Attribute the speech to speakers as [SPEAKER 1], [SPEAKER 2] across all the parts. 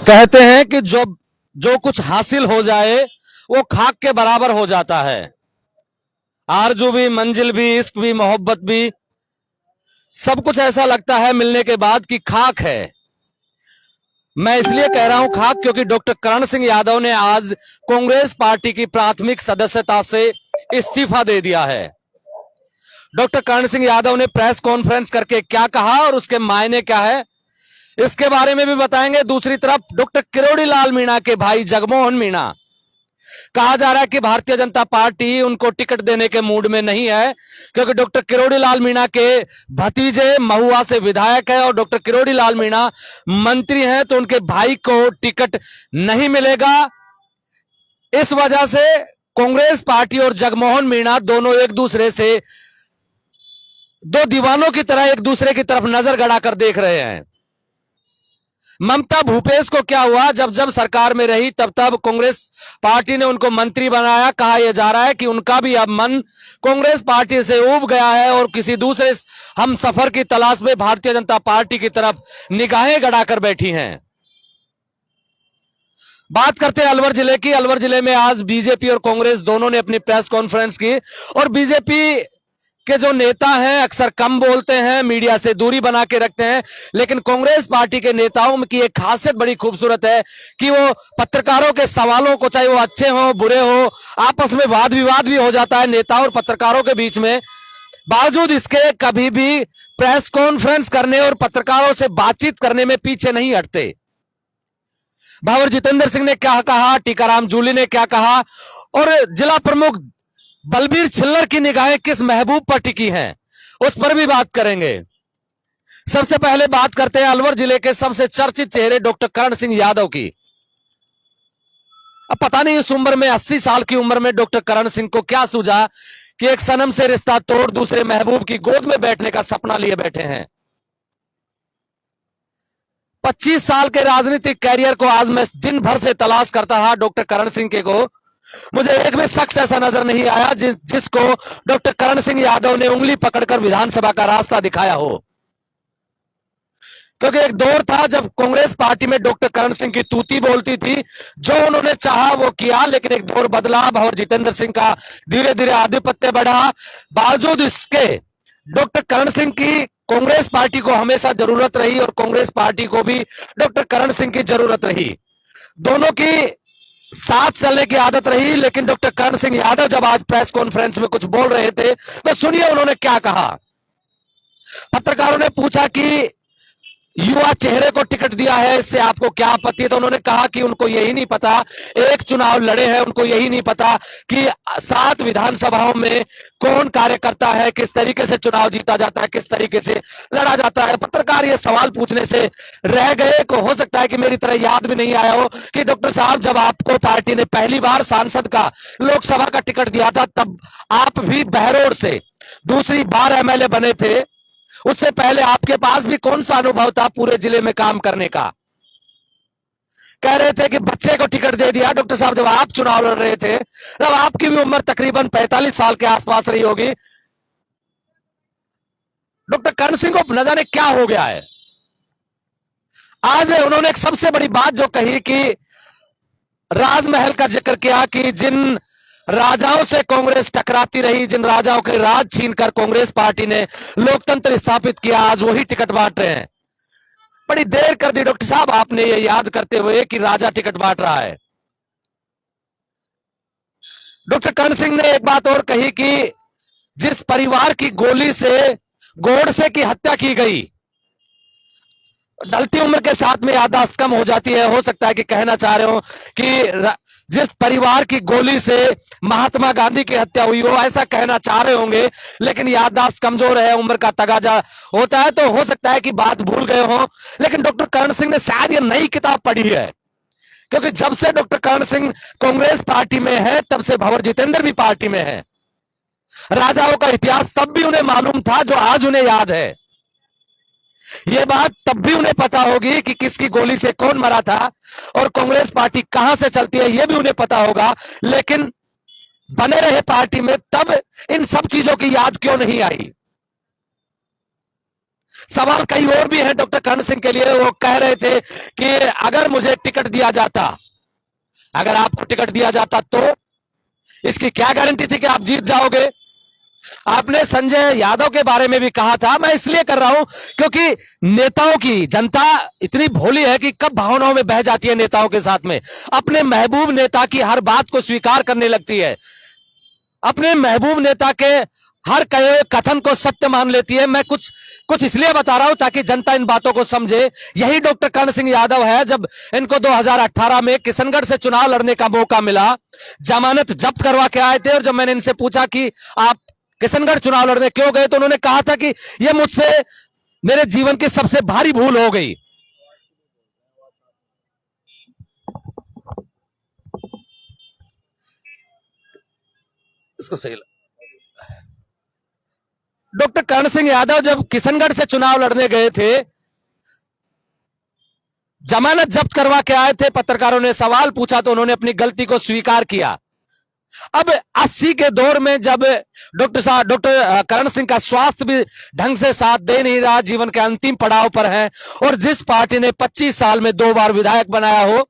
[SPEAKER 1] कहते हैं कि जो जो कुछ हासिल हो जाए वो खाक के बराबर हो जाता है। आरजू भी, मंजिल भी, इश्क भी, मोहब्बत भी, सब कुछ ऐसा लगता है मिलने के बाद कि खाक है। मैं इसलिए कह रहा हूं खाक क्योंकि डॉक्टर करण सिंह यादव ने आज कांग्रेस पार्टी की प्राथमिक सदस्यता से इस्तीफा दे दिया है। डॉक्टर करण सिंह यादव ने प्रेस कॉन्फ्रेंस करके क्या कहा और उसके मायने क्या है, इसके बारे में भी बताएंगे। दूसरी तरफ डॉक्टर किरोड़ी लाल मीणा के भाई जगमोहन मीणा, कहा जा रहा है कि भारतीय जनता पार्टी उनको टिकट देने के मूड में नहीं है क्योंकि डॉक्टर किरोड़ी लाल मीणा के भतीजे महुआ से विधायक है और डॉक्टर किरोड़ी लाल मीणा मंत्री हैं, तो उनके भाई को टिकट नहीं मिलेगा। इस वजह से कांग्रेस पार्टी और जगमोहन मीणा दोनों एक दूसरे से, दो दीवानों की तरह एक दूसरे की तरफ नजर गड़ाकर देख रहे हैं। ममता भूपेश को क्या हुआ, जब जब सरकार में रही तब तब कांग्रेस पार्टी ने उनको मंत्री बनाया। कहा यह जा रहा है कि उनका भी अब मन कांग्रेस पार्टी से उब गया है और किसी दूसरे हम सफर की तलाश में भारतीय जनता पार्टी की तरफ निगाहें गड़ाकर बैठी हैं। बात करते हैं अलवर जिले की। अलवर जिले में आज बीजेपी और कांग्रेस दोनों ने अपनी प्रेस कॉन्फ्रेंस की और बीजेपी के जो नेता हैं अक्सर कम बोलते हैं, मीडिया से दूरी बना के रखते हैं, लेकिन कांग्रेस पार्टी के नेताओं की एक खासियत बड़ी खूबसूरत है कि वो पत्रकारों के सवालों को, चाहे वो अच्छे हो बुरे हो, आपस में वाद विवाद भी हो जाता है नेताओं और पत्रकारों के बीच में, बावजूद इसके कभी भी प्रेस कॉन्फ्रेंस करने और पत्रकारों से बातचीत करने में पीछे नहीं हटते। भावर जितेंद्र सिंह ने क्या कहा, टीकाराम जूली ने क्या कहा और जिला प्रमुख बलबीर छिल्लर की निगाहें किस महबूब पर टिकी हैं, उस पर भी बात करेंगे। सबसे पहले बात करते हैं अलवर जिले के सबसे चर्चित चेहरे डॉक्टर करण सिंह यादव की। अब पता नहीं इस उम्र में, 80 साल की उम्र में डॉक्टर करण सिंह को क्या सूझा कि एक सनम से रिश्ता तोड़ दूसरे महबूब की गोद में बैठने का सपना लिए बैठे हैं। 25 साल के राजनीतिक कैरियर को आज मैं दिन भर से तलाश करता रहा डॉक्टर करण सिंह के को, मुझे एक भी शख्स ऐसा नजर नहीं आया जिसको डॉक्टर करण सिंह यादव ने उंगली पकड़कर विधानसभा का रास्ता दिखाया हो। क्योंकि एक दौर था जब कांग्रेस पार्टी में डॉक्टर करण सिंह की तूती बोलती थी, जो उन्होंने चाहा वो किया, लेकिन एक दौर बदला और जितेंद्र सिंह का धीरे धीरे आधिपत्य बढ़ा। बावजूद इसके डॉक्टर करण सिंह की कांग्रेस पार्टी को हमेशा जरूरत रही और कांग्रेस पार्टी को भी डॉक्टर करण सिंह की जरूरत रही। दोनों की साथ चलने की आदत रही। लेकिन डॉक्टर करण सिंह यादव जब आज प्रेस कॉन्फ्रेंस में कुछ बोल रहे थे तो सुनिए उन्होंने क्या कहा। पत्रकारों ने पूछा कि युवा चेहरे को टिकट दिया है, इससे आपको क्या आपत्ति है, तो उन्होंने कहा कि उनको यही नहीं पता, एक चुनाव लड़े हैं, उनको यही नहीं पता कि 7 विधानसभाओं में कौन कार्यकर्ता है, किस तरीके से चुनाव जीता जाता है, किस तरीके से लड़ा जाता है। पत्रकार ये सवाल पूछने से रह गए को हो सकता है कि मेरी तरह याद भी नहीं आया हो कि डॉक्टर साहब जब आपको पार्टी ने पहली बार सांसद का, लोकसभा का टिकट दिया था तब आप भी बहरोड से दूसरी बार एमएलए बने थे। उससे पहले आपके पास भी कौन सा अनुभव था पूरे जिले में काम करने का। कह रहे थे कि बच्चे को टिकट दे दिया। डॉक्टर साहब जब आप चुनाव लड़ रहे थे तब आपकी भी उम्र तकरीबन 45 साल के आसपास रही होगी। डॉक्टर करण सिंह को न जाने क्या हो गया है। आज उन्होंने एक सबसे बड़ी बात जो कही कि राजमहल का जिक्र किया कि जिन राजाओं से कांग्रेस टकराती रही, जिन राजाओं के राज छीनकर कांग्रेस पार्टी ने लोकतंत्र स्थापित किया, आज वही टिकट बांट रहे हैं। बड़ी देर कर दी डॉक्टर साहब आपने ये याद करते हुए कि राजा टिकट बांट रहा है। डॉक्टर करण सिंह ने एक बात और कही कि जिस परिवार की गोली से गोडसे की हत्या की गई, ढलती उम्र के साथ में याददाश्त कम हो जाती है, हो सकता है कि कहना चाह रहे हो कि जिस परिवार की गोली से महात्मा गांधी की हत्या हुई हो, ऐसा कहना चाह रहे होंगे, लेकिन याददाश्त कमजोर है, उम्र का तगाजा होता है, तो हो सकता है कि बात भूल गए हो। लेकिन डॉक्टर करण सिंह ने शायद ये नई किताब पढ़ी है, क्योंकि जब से डॉक्टर करण सिंह कांग्रेस पार्टी में है तब से भंवर जितेंद्र भी पार्टी में है। राजाओं का इतिहास तब भी उन्हें मालूम था जो आज उन्हें याद है। ये बात तब भी उन्हें पता होगी कि किसकी गोली से कौन मरा था और कांग्रेस पार्टी कहां से चलती है, यह भी उन्हें पता होगा। लेकिन बने रहे पार्टी में, तब इन सब चीजों की याद क्यों नहीं आई। सवाल कई और भी है डॉक्टर करण सिंह के लिए। वो कह रहे थे कि अगर मुझे टिकट दिया जाता, अगर आपको टिकट दिया जाता तो इसकी क्या गारंटी थी कि आप जीत जाओगे। आपने संजय यादव के बारे में भी कहा था। मैं इसलिए कर रहा हूं क्योंकि नेताओं की, जनता इतनी भोली है कि कब भावनाओं में बह जाती है नेताओं के साथ में, अपने महबूब नेता की हर बात को स्वीकार करने लगती है, अपने महबूब नेता के हर कहे कथन को सत्य मान लेती है। मैं कुछ कुछ इसलिए बता रहा हूं ताकि जनता इन बातों को समझे। यही डॉक्टर करण सिंह यादव है, जब इनको 2018 में किशनगढ़ से चुनाव लड़ने का मौका मिला, जमानत जब्त करवा के आए थे, और जब मैंने इनसे पूछा कि आप किशनगढ़ चुनाव लड़ने क्यों गए, तो उन्होंने कहा था कि यह मुझसे मेरे जीवन की सबसे भारी भूल हो गई। इसको सही डॉक्टर करण सिंह यादव जब किशनगढ़ से चुनाव लड़ने गए थे, जमानत जब्त करवा के आए थे, पत्रकारों ने सवाल पूछा तो उन्होंने अपनी गलती को स्वीकार किया। अब 80 के दौर में जब डॉक्टर करण सिंह का स्वास्थ्य भी ढंग से साथ दे नहीं रहा, जीवन के अंतिम पड़ाव पर है, और जिस पार्टी ने 25 साल में 2 बार विधायक बनाया हो,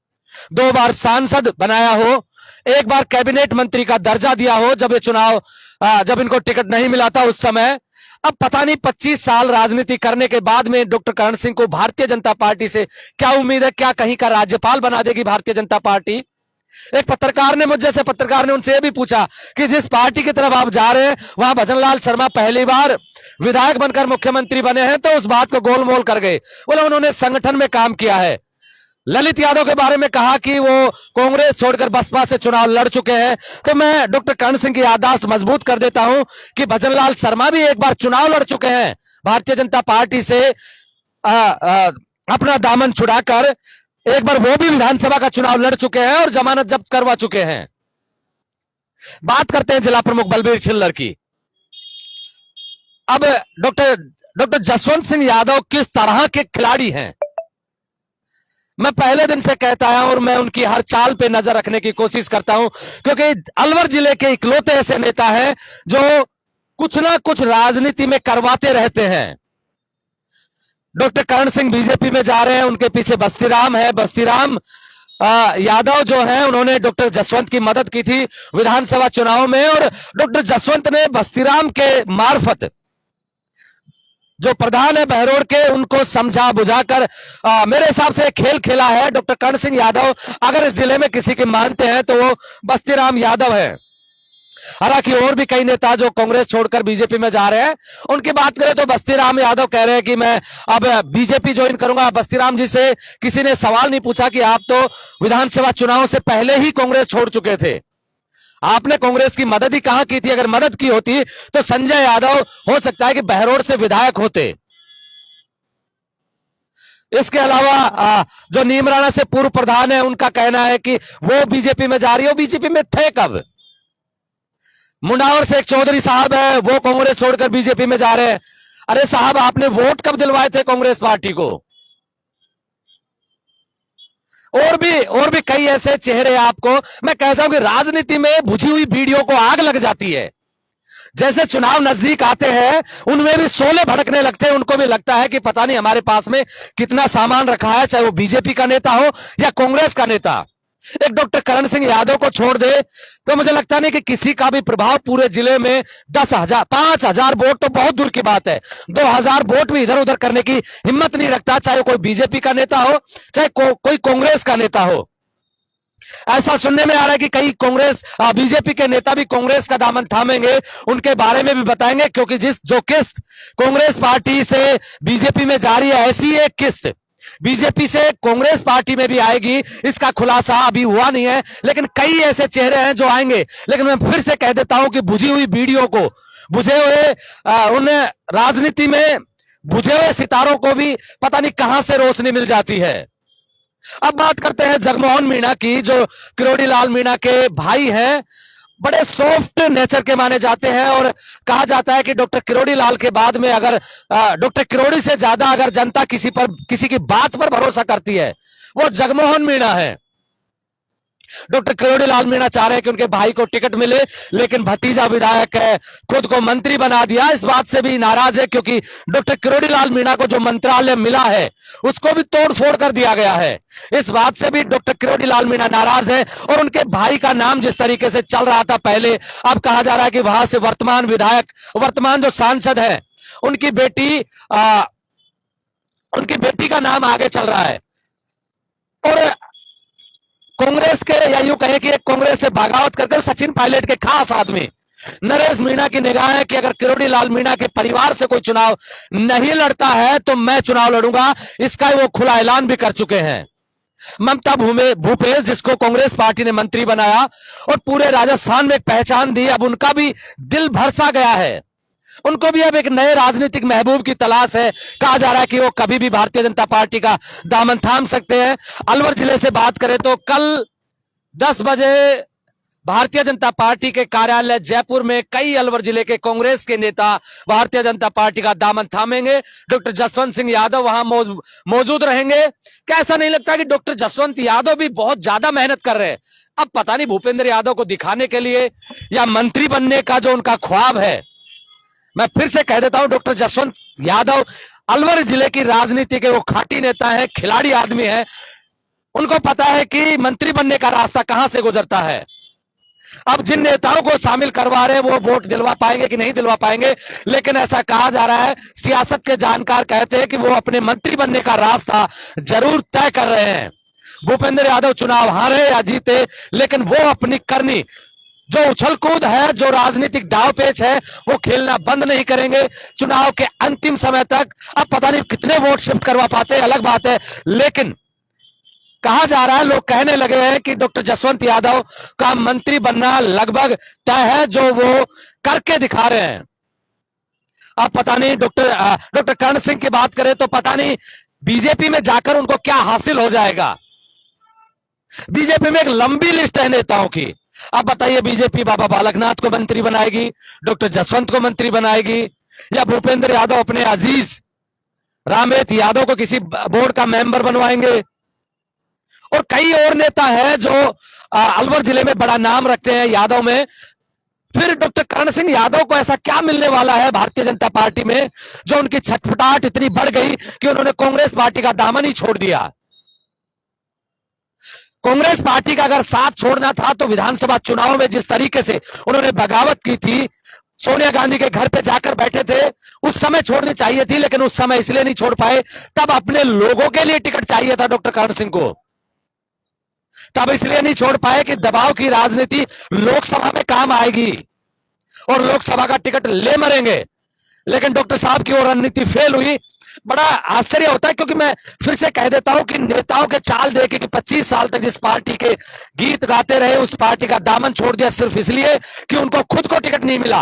[SPEAKER 1] 2 बार सांसद बनाया हो, 1 बार कैबिनेट मंत्री का दर्जा दिया हो, जब ये चुनाव जब इनको टिकट नहीं मिला था उस समय, अब पता नहीं 25 साल राजनीति करने के बाद में डॉक्टर करण सिंह को भारतीय जनता पार्टी से क्या उम्मीद है। क्या कहीं का राज्यपाल बना देगी भारतीय जनता पार्टी। एक पत्रकार ने मुझे से पत्रकार ने उनसे भी पूछा कि जिस पार्टी की तरफ आप जा रहे हैं वहां भजनलाल शर्मा पहली बार विधायक बनकर मुख्यमंत्री बने हैं, तो उस बात को गोलमोल कर गए। बोला उन्होंने संगठन में काम किया है। ललित यादव के बारे में कहा कि वो कांग्रेस छोड़कर बसपा से चुनाव लड़ चुके हैं। तो मैं डॉक्टर करण सिंह की याददाश्त मजबूत कर देता हूं कि भजनलाल शर्मा भी एक बार चुनाव लड़ चुके हैं भारतीय जनता पार्टी से, अपना दामन छुड़ाकर एक बार वो भी विधानसभा का चुनाव लड़ चुके हैं और जमानत जब्त करवा चुके हैं। बात करते हैं जिला प्रमुख बलबीर छिल्लर की। अब डॉक्टर जसवंत सिंह यादव किस तरह के खिलाड़ी हैं, मैं पहले दिन से कहता हूं और मैं उनकी हर चाल पे नजर रखने की कोशिश करता हूं, क्योंकि अलवर जिले के इकलौते ऐसे नेता हैं जो कुछ ना कुछ राजनीति में करवाते रहते हैं। डॉक्टर करण सिंह बीजेपी में जा रहे हैं, उनके पीछे बस्तीराम है। बस्तीराम यादव जो है उन्होंने डॉक्टर जसवंत की मदद की थी विधानसभा चुनाव में, और डॉक्टर जसवंत ने बस्तीराम के मार्फत जो प्रधान है बहरोड के, उनको समझा बुझाकर मेरे हिसाब से खेल खेला है। डॉक्टर करण सिंह यादव अगर इस जिले में किसी की मानते हैं तो वो बस्तीराम यादव है। हालांकि और भी कई नेता जो कांग्रेस छोड़कर बीजेपी में जा रहे हैं, उनकी बात करें तो बस्तीराम यादव कह रहे हैं कि मैं अब बीजेपी ज्वाइन करूंगा। बस्तीराम जी से किसी ने सवाल नहीं पूछा कि आप तो विधानसभा चुनाव से पहले ही कांग्रेस छोड़ चुके थे, आपने कांग्रेस की मदद ही कहां की थी। अगर मदद की होती तो संजय यादव हो सकता है कि बहरोड से विधायक होते। इसके अलावा जो नीमराना से पूर्व प्रधान है, उनका कहना है कि वो बीजेपी में जा रही है। बीजेपी में थे कब? मुंडावर से एक चौधरी साहब है, वो कांग्रेस छोड़कर बीजेपी में जा रहे हैं। अरे साहब, आपने वोट कब दिलवाए थे कांग्रेस पार्टी को? और भी कई ऐसे चेहरे आपको मैं कहता हूं कि राजनीति में बुझी हुई बीड़ियों को आग लग जाती है। जैसे चुनाव नजदीक आते हैं उनमें भी शोले भड़कने लगते हैं। उनको भी लगता है कि पता नहीं हमारे पास में कितना सामान रखा है, चाहे वो बीजेपी का नेता हो या कांग्रेस का नेता। एक डॉक्टर करण सिंह यादव को छोड़ दे तो मुझे लगता नहीं कि किसी का भी प्रभाव पूरे जिले में 10,000 5,000 वोट तो बहुत दूर की बात है, 2,000 वोट भी इधर उधर करने की हिम्मत नहीं रखता, चाहे कोई बीजेपी का नेता हो चाहे कोई कांग्रेस का नेता हो। ऐसा सुनने में आ रहा है कि कई कांग्रेस बीजेपी के नेता भी कांग्रेस का दामन थामेंगे, उनके बारे में भी बताएंगे, क्योंकि जो किस्त कांग्रेस पार्टी से बीजेपी में जारी है, ऐसी एक किस्त बीजेपी से कांग्रेस पार्टी में भी आएगी। इसका खुलासा अभी हुआ नहीं है, लेकिन कई ऐसे चेहरे हैं जो आएंगे। लेकिन मैं फिर से कह देता हूं कि बुझी हुई बीड़ियों को, बुझे हुए उन राजनीति में बुझे हुए सितारों को भी पता नहीं कहां से रोशनी मिल जाती है। अब बात करते हैं जगमोहन मीणा की, जो किरोड़ी लाल मीणा के भाई हैं। बड़े सॉफ्ट नेचर के माने जाते हैं और कहा जाता है कि डॉक्टर किरोड़ी लाल के बाद में अगर डॉक्टर किरोड़ी से ज्यादा अगर जनता किसी की बात पर भरोसा करती है वो जगमोहन मीणा है। डॉक्टर किरोड़ी लाल मीणा चाह रहे हैं कि उनके भाई को टिकट मिले, लेकिन भतीजा विधायक है खुद को मंत्री बना दिया। इस बात से भी नाराज है क्योंकि डॉक्टर किरोड़ी लाल मीणा को जो मंत्रालय मिला है उसको भी तोड़ फोड़ कर दिया गया है। इस बात से भी डॉक्टर किरोड़ी लाल मीणा नाराज है। और उनके भाई का नाम जिस तरीके से चल रहा था पहले, अब कहा जा रहा है कि वहां से वर्तमान विधायक, वर्तमान जो सांसद है, उनकी बेटी का नाम आगे चल रहा है। और कांग्रेस के, या यूं कहें कि कांग्रेस से बगावत करके सचिन पायलट के खास आदमी नरेश मीणा की निगाह है कि अगर किरोड़ी लाल मीणा के परिवार से कोई चुनाव नहीं लड़ता है तो मैं चुनाव लड़ूंगा। इसका वो खुला ऐलान भी कर चुके हैं। ममता भूपेश, जिसको कांग्रेस पार्टी ने मंत्री बनाया और पूरे राजस्थान में एक पहचान दी, अब उनका भी दिल भरसा गया है। उनको भी अब एक नए राजनीतिक महबूब की तलाश है। कहा जा रहा है कि वो कभी भी भारतीय जनता पार्टी का दामन थाम सकते हैं। अलवर जिले से बात करें तो कल 10 बजे भारतीय जनता पार्टी के कार्यालय जयपुर में कई अलवर जिले के कांग्रेस के नेता भारतीय जनता पार्टी का दामन थामेंगे। डॉक्टर जसवंत सिंह यादव वहां मौजूद रहेंगे। क्या ऐसा नहीं लगता कि डॉक्टर जसवंत यादव भी बहुत ज्यादा मेहनत कर रहे हैं? अब पता नहीं भूपेंद्र यादव को दिखाने के लिए या मंत्री बनने का जो उनका ख्वाब है, मैं फिर से कह देता हूं, डॉक्टर जसवंत यादव अलवर जिले की राजनीति के वो खाटी नेता है, खिलाड़ी आदमी है। उनको पता है कि मंत्री बनने का रास्ता कहां से गुजरता है। अब जिन नेताओं को शामिल करवा रहे हैं वो वोट दिलवा पाएंगे कि नहीं दिलवा पाएंगे, लेकिन ऐसा कहा जा रहा है, सियासत के जानकार कहते हैं कि वो अपने मंत्री बनने का रास्ता जरूर तय कर रहे हैं। भूपेंद्र यादव चुनाव हारे या जीते, लेकिन वो अपनी करनी, जो उछल कूद है, जो राजनीतिक दाव पेच है, वो खेलना बंद नहीं करेंगे चुनाव के अंतिम समय तक। अब पता नहीं कितने वोट शिफ्ट करवा पाते हैं, अलग बात है, लेकिन कहा जा रहा है, लोग कहने लगे हैं कि डॉक्टर जसवंत यादव का मंत्री बनना लगभग तय है, जो वो करके दिखा रहे हैं। अब पता नहीं डॉक्टर कर्ण सिंह की बात करें तो पता नहीं बीजेपी में जाकर उनको क्या हासिल हो जाएगा। बीजेपी में एक लंबी लिस्ट है नेताओं की। अब बताइए, बीजेपी बाबा बालकनाथ को मंत्री बनाएगी, डॉक्टर जसवंत को मंत्री बनाएगी, या भूपेंद्र यादव अपने अजीज रामेत यादव को किसी बोर्ड का मेंबर बनवाएंगे। और कई और नेता है जो अलवर जिले में बड़ा नाम रखते हैं यादव में। फिर डॉक्टर कर्ण सिंह यादव को ऐसा क्या मिलने वाला है भारतीय जनता पार्टी में जो उनकी छटपटाहट इतनी बढ़ गई कि उन्होंने कांग्रेस पार्टी का दामन ही छोड़ दिया। कांग्रेस पार्टी का अगर साथ छोड़ना था तो विधानसभा चुनाव में जिस तरीके से उन्होंने बगावत की थी, सोनिया गांधी के घर पे जाकर बैठे थे, उस समय छोड़नी चाहिए थी, लेकिन उस समय इसलिए नहीं छोड़ पाए, तब अपने लोगों के लिए टिकट चाहिए था डॉक्टर कर्ण सिंह को, तब इसलिए नहीं छोड़ पाए कि दबाव की राजनीति लोकसभा में काम आएगी और लोकसभा का टिकट ले मरेंगे। लेकिन डॉक्टर साहब की वो रणनीति फेल हुई। बड़ा आश्चर्य होता है, क्योंकि मैं फिर से कह देता हूं कि नेताओं के चाल देखे कि 25 साल तक जिस पार्टी के गीत गाते रहे, उस पार्टी का दामन छोड़ दिया सिर्फ इसलिए कि उनको खुद को टिकट नहीं मिला।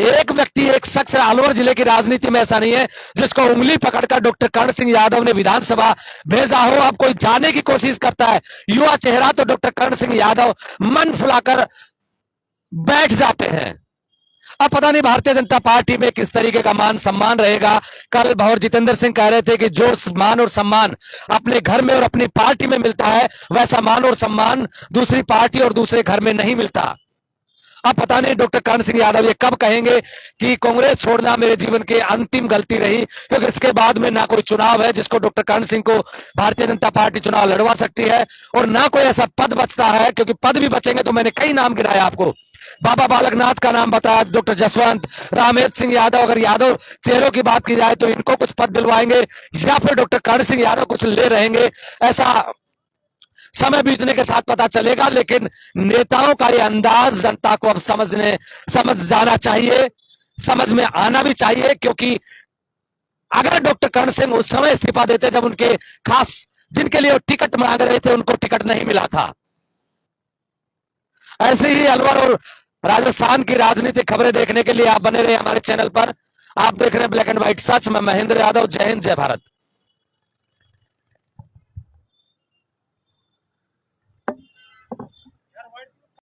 [SPEAKER 1] एक व्यक्ति, एक शख्स अलवर जिले की राजनीति में ऐसा नहीं है जिसको उंगली पकड़कर डॉक्टर कर्ण सिंह यादव ने विधानसभा भेजा हो। अब कोई जाने की कोशिश करता है युवा चेहरा, तो डॉक्टर कर्ण सिंह यादव मन फुलाकर बैठ जाते हैं। अब पता नहीं भारतीय जनता पार्टी में किस तरीके का मान सम्मान रहेगा। कल भौर जितेंद्र सिंह कह रहे थे कि जो मान और सम्मान अपने घर में और अपनी पार्टी में मिलता है, वैसा मान और सम्मान दूसरी पार्टी और दूसरे घर में नहीं मिलता। अब पता नहीं डॉक्टर कर्ण सिंह यादव ये कब कहेंगे कि कांग्रेस छोड़ना मेरे जीवन की अंतिम गलती रही, क्योंकि इसके बाद में ना कोई चुनाव है जिसको डॉक्टर कर्ण सिंह को भारतीय जनता पार्टी चुनाव लड़वा सकती है, और ना कोई ऐसा पद बचता है, क्योंकि पद भी बचेंगे तो मैंने कई नाम गिनाए आपको। बाबा बालकनाथ का नाम बताया, डॉक्टर जसवंत, रामेत सिंह यादव, अगर यादव चेहरों की बात की जाए तो इनको कुछ पद दिलवाएंगे, या फिर डॉक्टर कर्ण सिंह यादव कुछ ले रहेंगे, ऐसा समय बीतने के साथ पता चलेगा। लेकिन नेताओं का ये अंदाज जनता को अब समझ जाना चाहिए, समझ में आना भी चाहिए, क्योंकि अगर डॉक्टर कर्ण सिंह उस समय इस्तीफा देते जब उनके खास जिनके लिए वो टिकट मांग रहे थे उनको टिकट नहीं मिला था। ऐसे ही अलवर और राजस्थान की राजनीतिक खबरें देखने के लिए आप बने रहे हमारे चैनल पर। आप देख रहे हैं ब्लैक एंड व्हाइट सच। मैं महेंद्र यादव। जय हिंद, जय भारत।